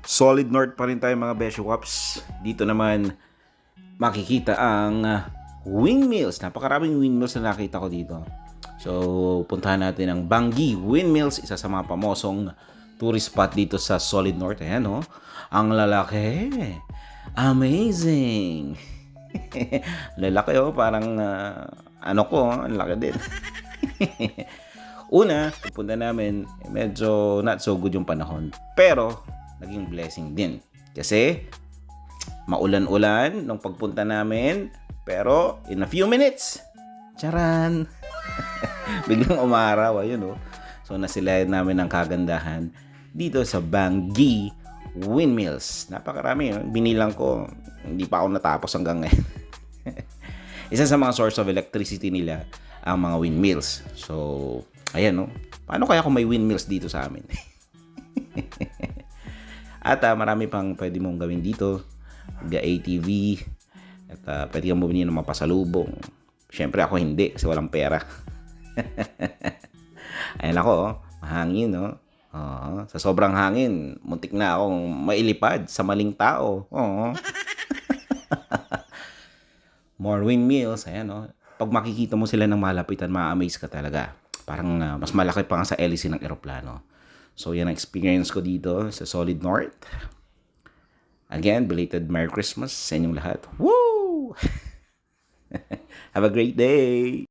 Solid North pa rin tayo mga Besho Waps. Dito naman makikita ang windmills. Napakaraming windmills na nakita ko dito. So, puntahan natin ang Bangi Windmills, isa sa mga pamosong tourist spot dito sa Solid North. Ayan, oh. Ang lalaki. Amazing. Lalaki, oh. Parang, ang laki din. Una, pupunta namin, medyo not so good yung panahon. Pero, naging blessing din. Kasi, maulan-ulan nung pagpunta namin. Pero, in a few minutes, charan! Biglang umaraw, ayun, oh. So, nasilayan namin ang kagandahan dito sa Bangi Windmills. Napakarami, oh. Binilang ko, hindi pa ako natapos hanggang ngayon. Isa sa mga source of electricity nila ang mga windmills. So, ayan, no. Paano kaya kung may windmills dito sa amin? At marami pang pwede mong gawin dito. ATV. At pwede kang bumili ng mga pasalubong. Siyempre ako hindi kasi walang pera. Ayan ako, oh. Mahangin, no. Sa sobrang hangin, muntik na akong mailipad sa maling tao. More windmills, ayan, no. Pag makikita mo sila ng malapitan, ma-amaze ka talaga. Parang mas malaki pa nga sa hélice ng eroplano. So, yan ang experience ko dito sa Solid North. Again, belated Merry Christmas sa inyong lahat. Woo! Have a great day!